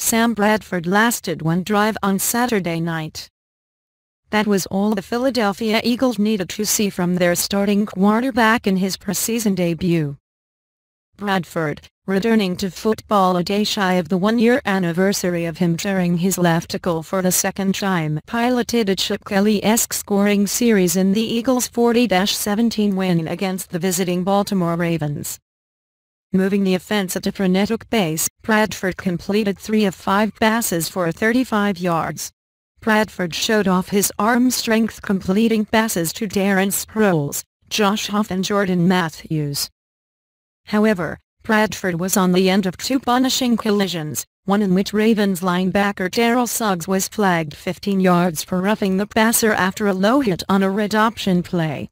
Sam Bradford lasted one drive on Saturday night. That was all the Philadelphia Eagles needed to see from their starting quarterback in his preseason debut. Bradford, returning to football a day shy of the one-year anniversary of him tearing his left tackle for the second time, piloted a Chip Kelly-esque scoring series in the Eagles' 40-17 win against the visiting Baltimore Ravens. Moving the offense at a frenetic pace, Bradford completed 3 of 5 passes for 35 yards. Bradford showed off his arm strength, completing passes to Darren Sproles, Josh Huff and Jordan Matthews. However, Bradford was on the end of 2 punishing collisions, one in which Ravens linebacker Terrell Suggs was flagged 15 yards for roughing the passer after a low hit on a red option play.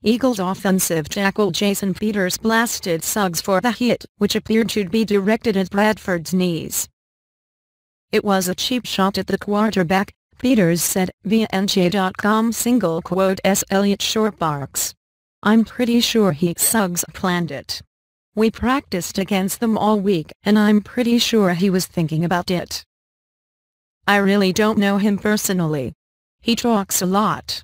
Eagles offensive tackle Jason Peters blasted Suggs for the hit, which appeared to be directed at Bradford's knees. "It was a cheap shot at the quarterback," Peters said via NJ.com. S. Elliott Shortbarks. "I'm pretty sure Suggs planned it. We practiced against them all week and I'm pretty sure he was thinking about it. I really don't know him personally. He talks a lot.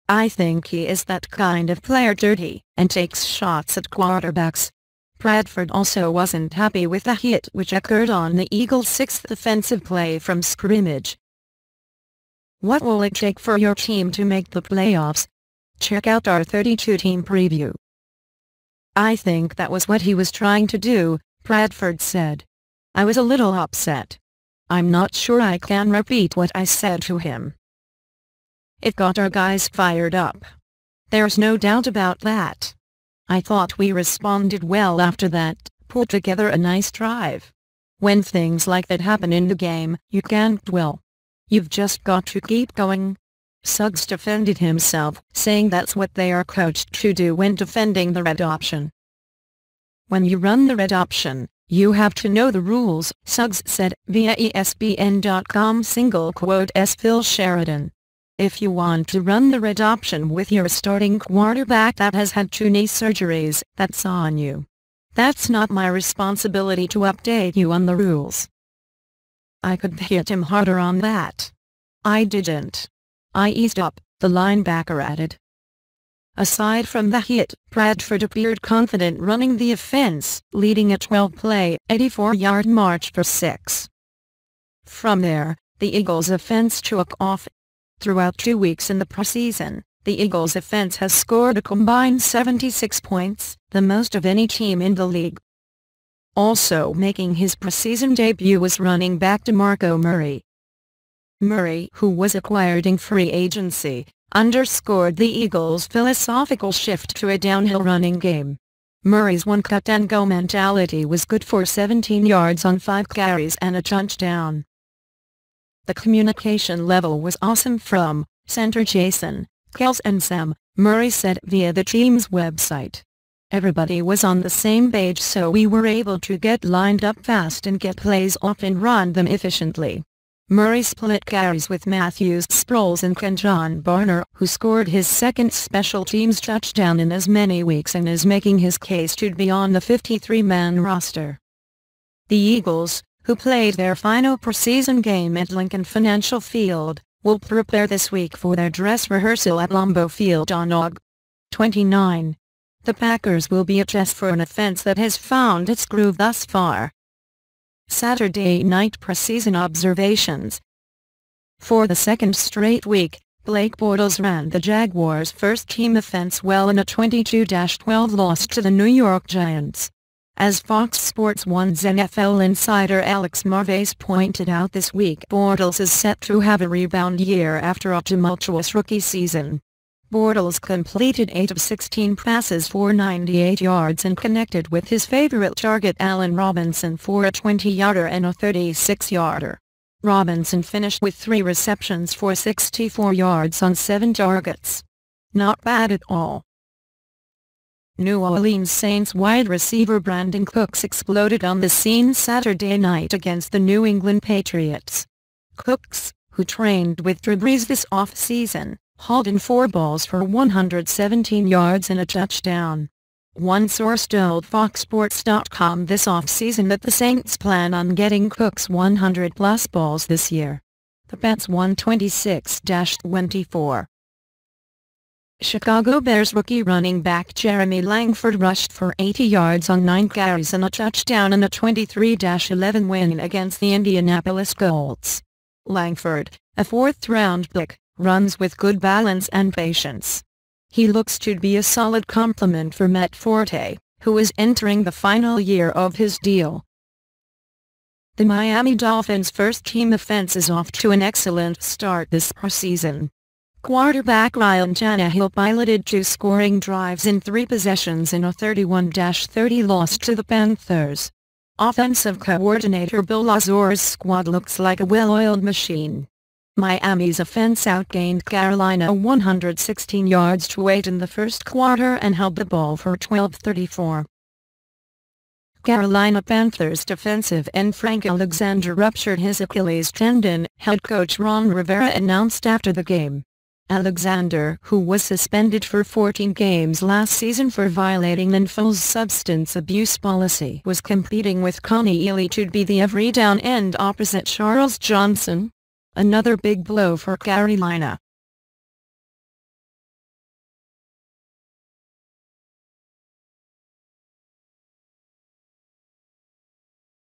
I think he is that kind of player, dirty, and takes shots at quarterbacks." Bradford also wasn't happy with the hit, which occurred on the Eagles' 6th offensive play from scrimmage. "What will it take for your team to make the playoffs? Check out our 32-team preview." "I think that was what he was trying to do," Bradford said. "I was a little upset. I'm not sure I can repeat what I said to him. It got our guys fired up. There's no doubt about that. I thought we responded well after that, put together a nice drive. When things like that happen in the game, you can't dwell. You've just got to keep going." Suggs defended himself, saying that's what they are coached to do when defending the red option. "When you run the red option, you have to know the rules," Suggs said via ESPN.com. S. Phil Sheridan. "If you want to run the red option with your starting quarterback that has had 2 knee surgeries, that's on you. That's not my responsibility to update you on the rules. I could hit him harder on that. I didn't. I eased up," the linebacker added. Aside from the hit, Bradford appeared confident running the offense, leading a 12-play, 84-yard march for 6. From there, the Eagles' offense took off. Throughout 2 weeks in the preseason, the Eagles' offense has scored a combined 76 points, the most of any team in the league. Also making his preseason debut was running back DeMarco Murray. Murray, who was acquired in free agency, underscored the Eagles' philosophical shift to a downhill running game. Murray's one-cut-and-go mentality was good for 17 yards on 5 carries and a touchdown. "The communication level was awesome from center Jason, Kels and Sam," Murray said via the team's website. "Everybody was on the same page, so we were able to get lined up fast and get plays off and run them efficiently." Murray split carries with Matthews, Sproles and Kenjon Barner, who scored his 2nd special teams touchdown in as many weeks and is making his case to be on the 53-man roster. The Eagles, who played their final preseason game at Lincoln Financial Field, will prepare this week for their dress rehearsal at Lambeau Field on Aug. 29. The Packers will be a test for an offense that has found its groove thus far. Saturday night preseason observations. For the 2nd straight week, Blake Bortles ran the Jaguars' first-team offense well in a 22-12 loss to the New York Giants. As Fox Sports 1's NFL insider Alex Marvez pointed out this week, Bortles is set to have a rebound year after a tumultuous rookie season. Bortles completed 8 of 16 passes for 98 yards and connected with his favorite target Allen Robinson for a 20-yarder and a 36-yarder. Robinson finished with 3 receptions for 64 yards on 7 targets. Not bad at all. New Orleans Saints wide receiver Brandon Cooks exploded on the scene Saturday night against the New England Patriots. Cooks, who trained with Drew Brees this off-season, hauled in 4 balls for 117 yards and a touchdown. One source told FoxSports.com this offseason that the Saints plan on getting Cook's 100-plus balls this year. The Pats won 26-24. Chicago Bears rookie running back Jeremy Langford rushed for 80 yards on 9 carries and a touchdown in a 23-11 win against the Indianapolis Colts. Langford, a fourth-round pick, runs with good balance and patience. He looks to be a solid complement for Matt Forte, who is entering the final year of his deal. The Miami Dolphins' first-team offense is off to an excellent start this season. Quarterback Ryan Tannehill piloted 2 scoring drives in 3 possessions in a 31-30 loss to the Panthers. Offensive coordinator Bill Lazor's squad looks like a well-oiled machine. Miami's offense outgained Carolina 116 yards to 8 in the first quarter and held the ball for 12:34. Carolina Panthers defensive end Frank Alexander ruptured his Achilles tendon, head coach Ron Rivera announced after the game. Alexander, who was suspended for 14 games last season for violating NFL's substance abuse policy, was competing with Connie Ely to be the every down end opposite Charles Johnson. Another big blow for Carolina.